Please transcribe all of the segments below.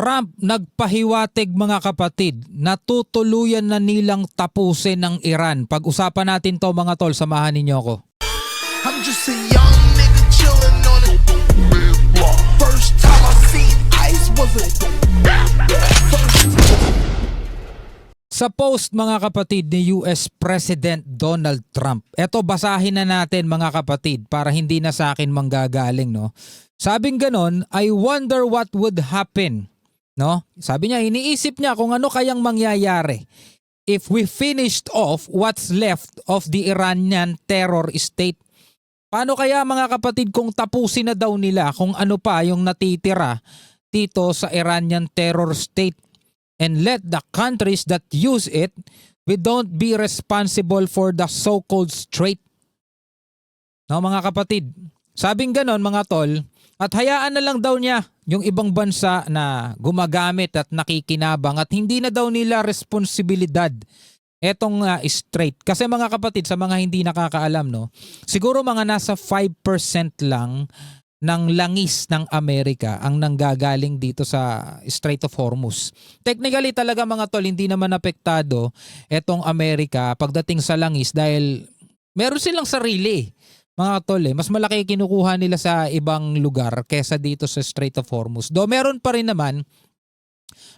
Trump nagpahiwatig mga kapatid, natutuluyan na nilang tapusin ng Iran. Pag-usapan natin to mga tol, samahan ninyo ako. I'm just a young nigga chillin' on it. First time I seen ice was a Sa post mga kapatid ni US President Donald Trump. Eto, basahin na natin mga kapatid para hindi na sa akin manggagaling, no. Sabing ganon, I wonder what would happen, no? Sabi niya, iniisip niya kung ano kayang mangyayari if we finished off what's left of the Iranian terror state. Paano kaya mga kapatid kung tapusin na daw nila kung ano pa yung natitira dito sa Iranian terror state? And let the countries that use it, we don't be responsible for the so-called strait. No, mga kapatid, sabing ganon mga tol, at hayaan na lang daw niya yung ibang bansa na gumagamit at nakikinabang at hindi na daw nila responsibilidad etong strait. Kasi mga kapatid, sa mga hindi nakakaalam, no, siguro mga nasa 5% lang ng langis ng Amerika ang nanggagaling dito sa Strait of Hormuz. Technically talaga mga tol, hindi naman apektado etong Amerika pagdating sa langis dahil meron silang sarili mga tol. Mas malaki kinukuha nila sa ibang lugar kesa dito sa Strait of Hormuz. Do meron pa rin naman,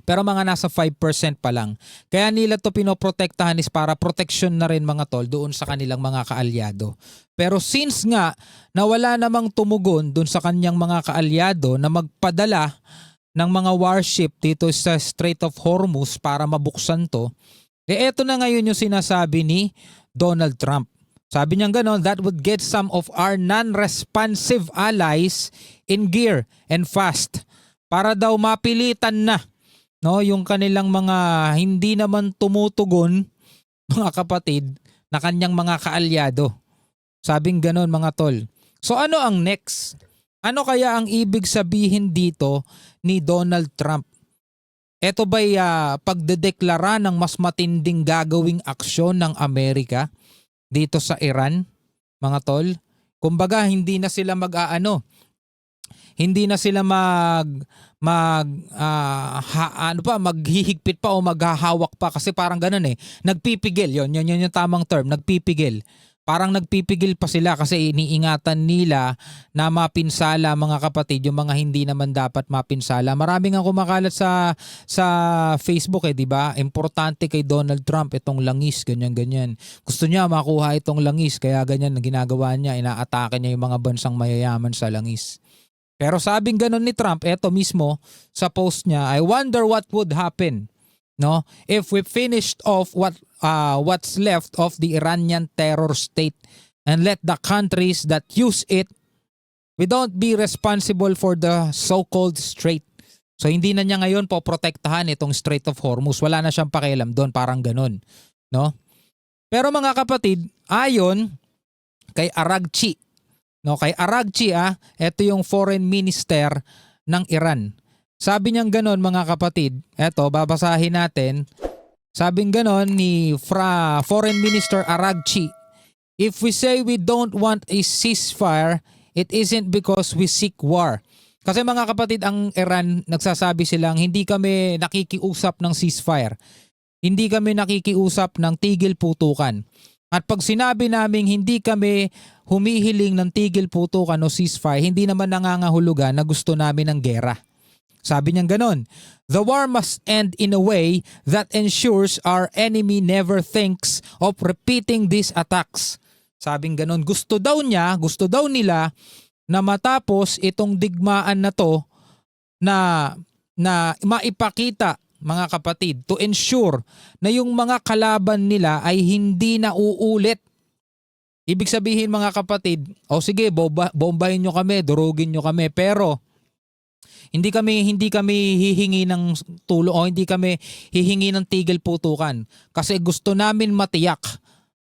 pero mga nasa 5% pa lang. Kaya nila to pinoprotektahan is para protection na rin mga tol doon sa kanilang mga kaalyado. Pero since nga na wala namang tumugon doon sa kanyang mga kaalyado na magpadala ng mga warship dito sa Strait of Hormuz para mabuksan to, eto na ngayon yung sinasabi ni Donald Trump. Sabi niya gano'n, that would get some of our non-responsive allies in gear and fast. Para daw mapilitan na, no, yung kanilang mga hindi naman tumutugon mga kapatid na kanyang mga kaalyado. Sabing ganon mga tol. So ano ang next? Ano kaya ang ibig sabihin dito ni Donald Trump? Ito ba'y pagdedeklara ng mas matinding gagawing aksyon ng Amerika dito sa Iran, mga tol? Kumbaga hindi na sila hindi na sila maghihigpit pa o maghahawak pa kasi parang ganun eh. Nagpipigil, yun yung tamang term, nagpipigil. Parang nagpipigil pa sila kasi iniingatan nila na mapinsala mga kapatid yung mga hindi naman dapat mapinsala. Marami nga kumakalat sa Facebook di ba? Importante kay Donald Trump itong langis, ganyan. Gusto niya makuha itong langis kaya ganyan ang ginagawa niya, inaatake niya yung mga bansang mayayaman sa langis. Pero sabing ganon ni Trump, eto mismo sa post niya, I wonder what would happen, no, if we finished off what's left of the Iranian terror state and let the countries that use it, we don't be responsible for the so-called strait. So hindi na niya ngayon poprotektahan itong Strait of Hormuz. Wala na siyang pakialam doon, parang ganon, no? Pero mga kapatid, ayon kay Araghchi, no, kay Araghchi ito yung foreign minister ng Iran. Sabi niyang ganon mga kapatid, eto babasahin natin. Sabing ganon ni Foreign Minister Araghchi, if we say we don't want a ceasefire, it isn't because we seek war. Kasi mga kapatid, ang Iran nagsasabi silang hindi kami nakikiusap ng ceasefire. Hindi kami nakikiusap ng tigil putukan. At pag sinabi naming hindi kami humihiling ng tigil putukan o ceasefire, hindi naman nangangahulugan na gusto namin ng gera. Sabi niyang ganon, the war must end in a way that ensures our enemy never thinks of repeating these attacks. Sabing ganon, gusto daw nila na matapos itong digmaan na to na maipakita mga kapatid to ensure na yung mga kalaban nila ay hindi na uulit. Ibig sabihin mga kapatid, sige, bombahin nyo kami, durugin nyo kami, pero hindi kami hihingi ng tulong o hindi kami hihingi ng tigil putukan kasi gusto namin matiyak,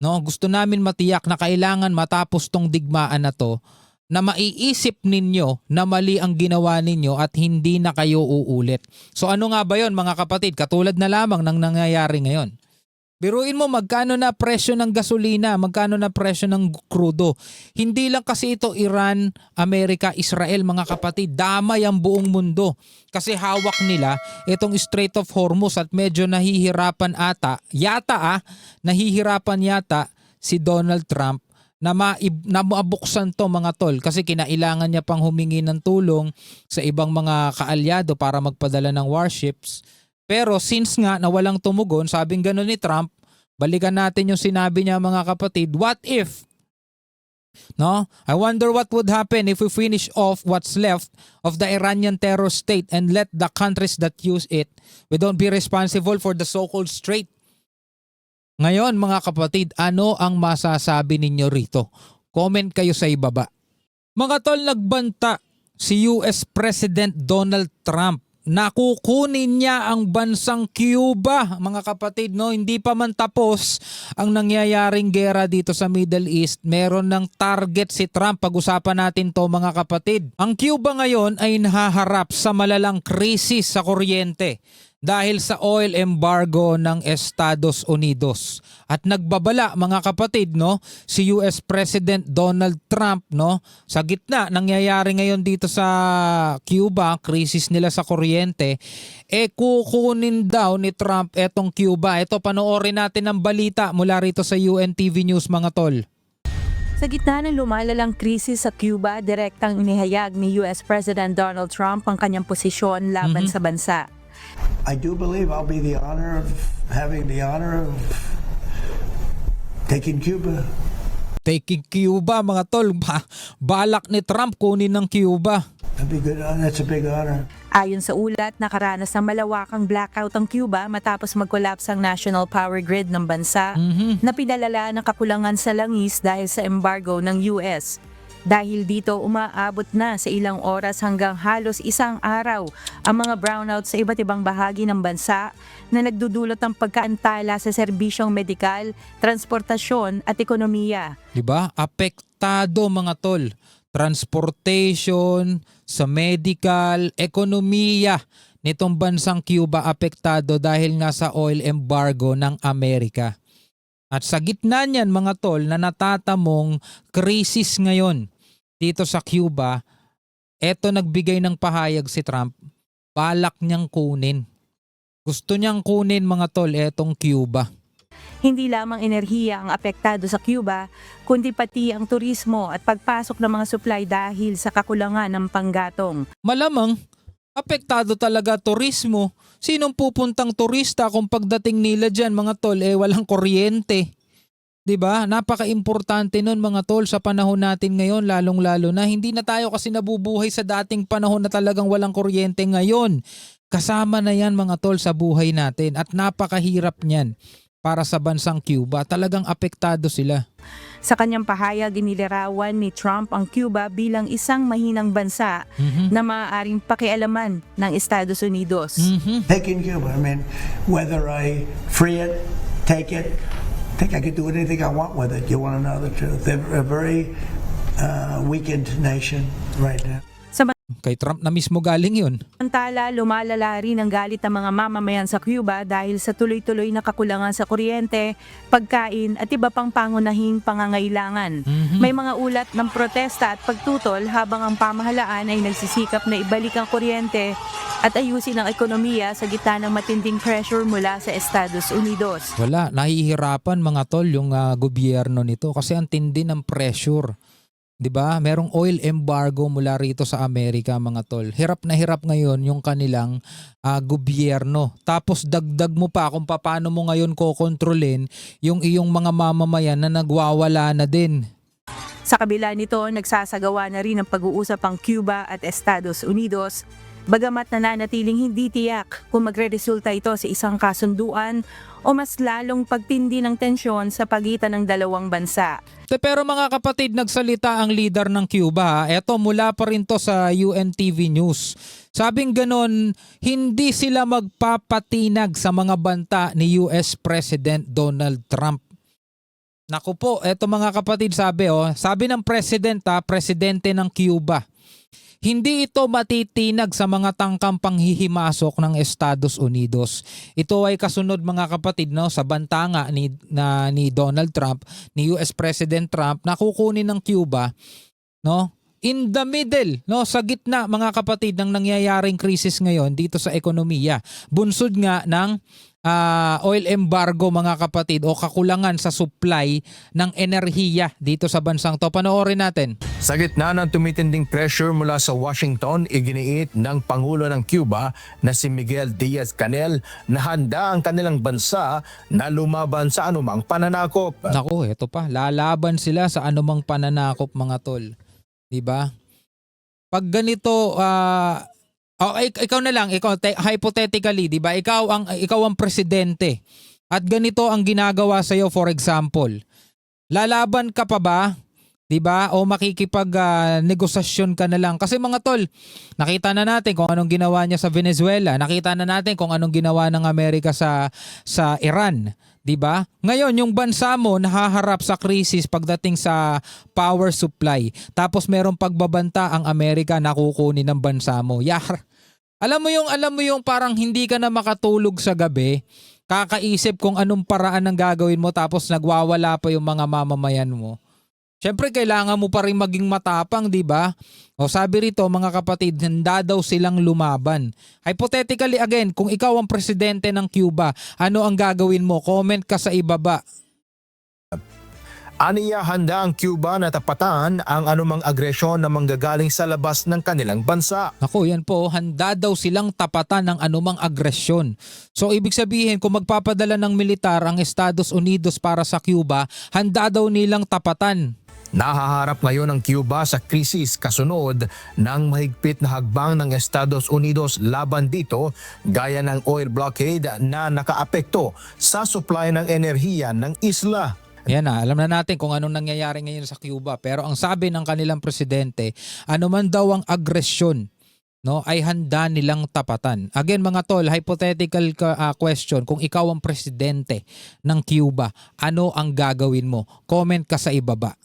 no? Gusto namin matiyak na kailangan matapos tong digmaan na to na maiisip ninyo na mali ang ginawa ninyo at hindi na kayo uulit. So ano nga ba 'yon mga kapatid? Katulad na lamang ng nangyayari ngayon. Biruin mo magkano na presyo ng gasolina, magkano na presyo ng krudo. Hindi lang kasi ito Iran, Amerika, Israel mga kapatid. Damay ang buong mundo. Kasi hawak nila itong Strait of Hormuz at medyo nahihirapan nahihirapan yata si Donald Trump na mabuksan to mga tol kasi kinailangan niya pang humingi ng tulong sa ibang mga kaalyado para magpadala ng warships. Pero since nga na walang tumugon, sabing gano'n ni Trump, balikan natin yung sinabi niya mga kapatid, what if? No? I wonder what would happen if we finish off what's left of the Iranian terror state and let the countries that use it, we don't be responsible for the so-called strait. Ngayon mga kapatid, ano ang masasabi ninyo rito? Comment kayo sa ibaba. Mga tol, nagbanta si US President Donald Trump na kukunin niya ang bansang Cuba, mga kapatid, no? Hindi pa man tapos ang nangyayaring gera dito sa Middle East. Meron ng target si Trump. Pag-usapan natin to mga kapatid. Ang Cuba ngayon ay nahaharap sa malalang krisis sa kuryente dahil sa oil embargo ng Estados Unidos. At nagbabala mga kapatid, no, si US President Donald Trump, no, sa gitna nangyayari ngayon dito sa Cuba, krisis nila sa kuryente, kukunin daw ni Trump etong Cuba. Ito, panoorin natin ang balita mula rito sa UNTV News mga tol. Sa gitna ng lumalalang krisis sa Cuba, direktang inihayag ni US President Donald Trump ang kanyang posisyon laban sa bansa. I do believe I'll be having the honor of taking Cuba. Taking Cuba mga tol, balak ni Trump kunin ng Cuba. That'd be good. That's a big honor. Ayon sa ulat, nakaranas ng malawakang blackout ang Cuba matapos mag-collapse ang national power grid ng bansa na pinalala ng kakulangan sa langis dahil sa embargo ng US. Dahil dito, umaabot na sa ilang oras hanggang halos isang araw ang mga brownout sa iba't ibang bahagi ng bansa na nagdudulot ng pagkaantala sa serbisyong medikal, transportasyon at ekonomiya. Diba? Apektado mga tol. Transportation, sa medical, ekonomiya nitong bansang Cuba apektado dahil nga sa oil embargo ng Amerika. At sa gitna niyan mga tol na natatamong krisis ngayon dito sa Cuba, eto nagbigay ng pahayag si Trump, balak niyang kunin. Gusto niyang kunin mga tol etong Cuba. Hindi lamang enerhiya ang apektado sa Cuba, kundi pati ang turismo at pagpasok ng mga supply dahil sa kakulangan ng panggatong. Malamang, apektado talaga turismo. Sinong pupuntang turista kung pagdating nila dyan mga tol walang kuryente? Diba? Napaka-importante nun mga tol sa panahon natin ngayon, lalong-lalo na hindi na tayo kasi nabubuhay sa dating panahon na talagang walang kuryente ngayon. Kasama na yan mga tol sa buhay natin at napakahirap niyan para sa bansang Cuba. Talagang apektado sila. Sa kanyang pahayag, inilarawan ni Trump ang Cuba bilang isang mahinang bansa na maaaring pakialaman ng Estados Unidos. Taking Cuba. I mean, whether I free it, take it, I think I could do anything I want with it. You want to know the truth? They're a very weakened nation right now. Kay Trump na mismo galing yun. Samantala, lumalala rin ang galit ng mga mamamayan sa Cuba dahil sa tuloy-tuloy na kakulangan sa kuryente, pagkain at iba pang pangunahing pangangailangan. May mga ulat ng protesta at pagtutol habang ang pamahalaan ay nagsisikap na ibalik ang kuryente at ayusin ang ekonomiya sa gitna ng matinding pressure mula sa Estados Unidos. Wala, nahihirapan mga tol yung gobyerno nito kasi ang tindi ng pressure. 'Di ba? Merong oil embargo mula rito sa Amerika mga tol. Hirap na hirap ngayon yung kanilang gobyerno. Tapos dagdag mo pa kung paano mo ngayon kokontrolin yung iyong mga mamamayan na nagwawala na din. Sa kabila nito, nagsasagawa na rin ang pag-uusap ang Cuba at Estados Unidos. Bagamat nananatiling hindi tiyak kung magre-resulta ito sa isang kasunduan o mas lalong pagtindi ng tensyon sa pagitan ng dalawang bansa. Pero mga kapatid, nagsalita ang leader ng Cuba. Eto, mula pa rin to sa UNTV News. Sabing ganon, hindi sila magpapatinag sa mga banta ni US President Donald Trump. Naku po, eto mga kapatid sabi ng presidente ng Cuba. hindi ito matitinag sa mga tangkang panghihimasok ng Estados Unidos. Ito ay kasunod mga kapatid no sa banta nga ni Donald Trump, ni US President Trump na kukunin ng Cuba no in the middle no sa gitna mga kapatid ng nangyayaring krisis ngayon dito sa ekonomiya. Bunsod nga ng oil embargo mga kapatid o kakulangan sa supply ng enerhiya dito sa bansang to. Panoorin natin. Sa gitna ng tumitinding pressure mula sa Washington, iginiit ng Pangulo ng Cuba na si Miguel Diaz-Canel na handa ang kanilang bansa na lumaban sa anumang pananakop. Naku, eto pa. Lalaban sila sa anumang pananakop mga tol. 'Di ba? Pag ganito ikaw na lang, hypothetically, 'di ba? Ikaw ang presidente. At ganito ang ginagawa sa iyo, for example. Lalaban ka pa ba? 'Di ba? O makikipag negosasyon ka na lang kasi mga tol, nakita na natin kung anong ginawa niya sa Venezuela, nakita na natin kung anong ginawa ng Amerika sa Iran, 'di ba? Ngayon yung bansa mo nahaharap sa krisis pagdating sa power supply. Tapos merong pagbabanta ang Amerika na kukunin ng bansa mo. Yar. Alam mo yung parang hindi ka na makatulog sa gabi, kakaisip kung anong paraan ang gagawin mo tapos nagwawala pa yung mga mamamayan mo. Siyempre, kailangan mo pa rin maging matapang, di ba? O sabi rito, mga kapatid, handa daw silang lumaban. Hypothetically, again, kung ikaw ang presidente ng Cuba, ano ang gagawin mo? Comment ka sa ibaba. Aniya handa ang Cuba na tapatan ang anumang agresyon na manggagaling sa labas ng kanilang bansa. Ako, yan po, handa daw silang tapatan ng anumang agresyon. So, ibig sabihin, kung magpapadala ng militar ang Estados Unidos para sa Cuba, handa daw nilang tapatan. Nahaharap ngayon ang Cuba sa krisis kasunod ng mahigpit na hagbang ng Estados Unidos laban dito gaya ng oil blockade na nakaapekto sa supply ng enerhiya ng isla. Yan na, alam na natin kung anong nangyayari ngayon sa Cuba. Pero ang sabi ng kanilang presidente, anuman daw ang agresyon, no, ay handa nilang tapatan. Again mga tol, hypothetical question, kung ikaw ang presidente ng Cuba, ano ang gagawin mo? Comment ka sa ibaba.